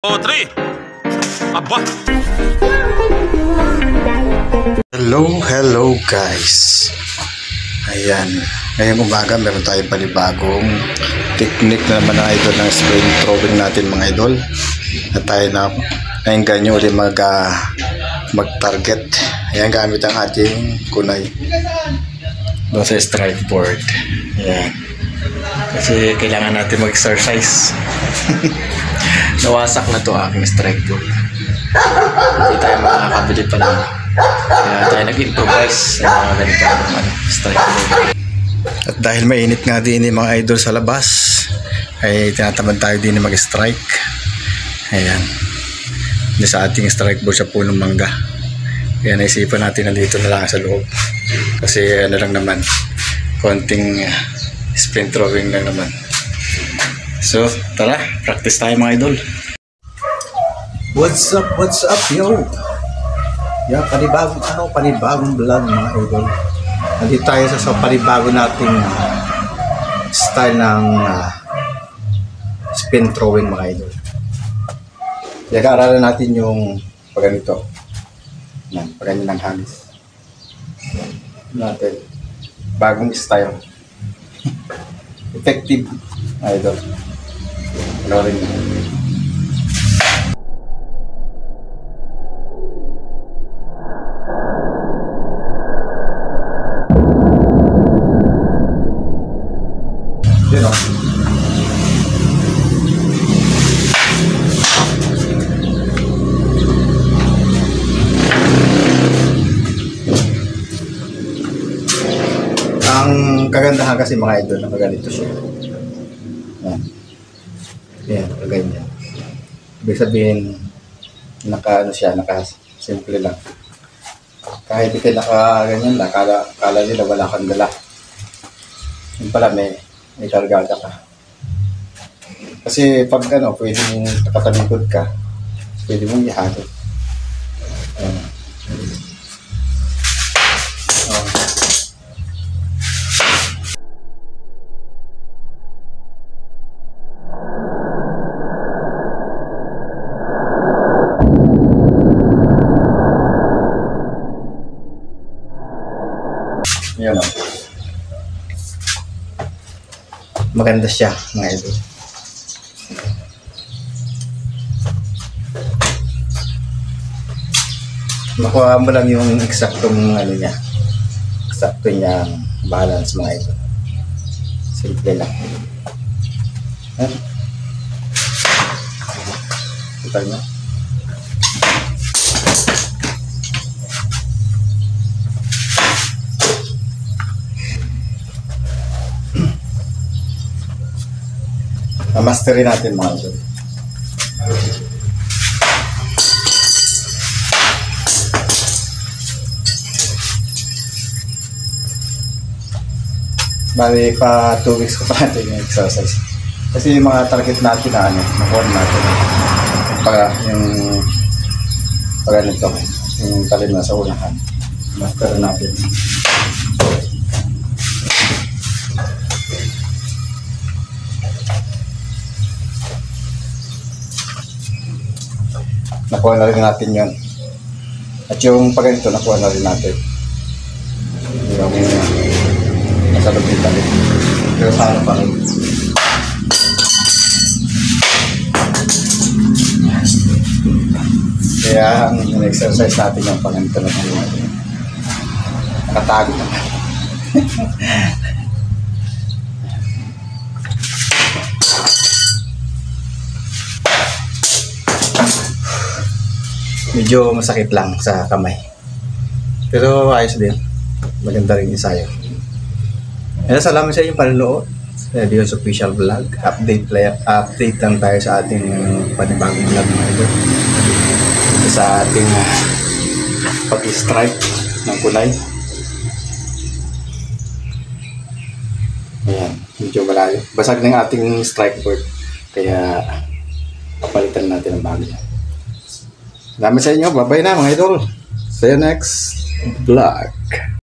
Oh, 3. Aba. Hello guys. Ayan. Ngayong umaga meron tayong panibagong technique na naman ng idol ng spring throwing natin mga idol. At tayo na ngayon nyo ulit mag-target. Ayan, gamit ang ating kunay doon sa strike board. Ayan. Kasi kailangan natin mag-exercise. Nawasak na to aking strike board. Hindi tayo makakabili pa lang. Kaya tayo nag-improvise sa mga ganitong strike board. At dahil mainit nga din yung mga idol sa labas, ay tinatamad tayo din mag-strike. Ayan. Hindi sa ating strike board sa punong mangga. Kaya naisipan natin na dito na lang sa loob. Kasi ano lang naman, konting sprint throwing lang naman. So, tara, practice tayo mga idol. What's up, yo? Yeah, panibagong vlog mga idol. Nandito tayo sa panibago nating style ng spin throwing mga idol. Kaya natin yung pagganito. Yan, pagganito ng hangis. Natin. Bagong style. Effective mga idol. Ano rin yun. Yun o. Ang kagandahan kasi mga idol, nakaganito siya. Yan. Yan, kaganyan. Ibig sabihin, naka-simple lang. Kahit ikaw naka-ganyan lang, kala nila wala kang dala. Yung pala may kargada ka. Kasi pag pwede mong nakatalikod ka, pwede mong ihalo. Yan o. Maganda siya mga idol. Makuha mo lang yung eksaktong niya. Eksakto niyang balance mga idol. Simple lang. Kita niyo. Mastery natin mga idol. Bali pa 2 weeks ko pa natin yung exercise. Kasi yung mga target natin na nakuha natin. Pag ganito, yung talim na sa unahan. Mastery natin. Nakuha na rin natin yun. At yung pagganito, nakuha na rin natin. Yung nasa loob ng talit. Pero sa ano pa rin. Kaya ang exercise natin yung pagganito na natin. Nakatago naman. Medyo masakit lang sa kamay. Pero ayos din. Maganda rin ensayo. Salamat sa inyong panonood. Diyos Official Vlog. Update lang tayo sa ating panibagong vlog mga idol. Sa ating pag-strike ng kunay. Ayan. Medyo malayo. Basag ng ating strike board. Kaya papalitan natin ang bago. Salamat sa inyo. Bye-bye na mga idol. See you next vlog.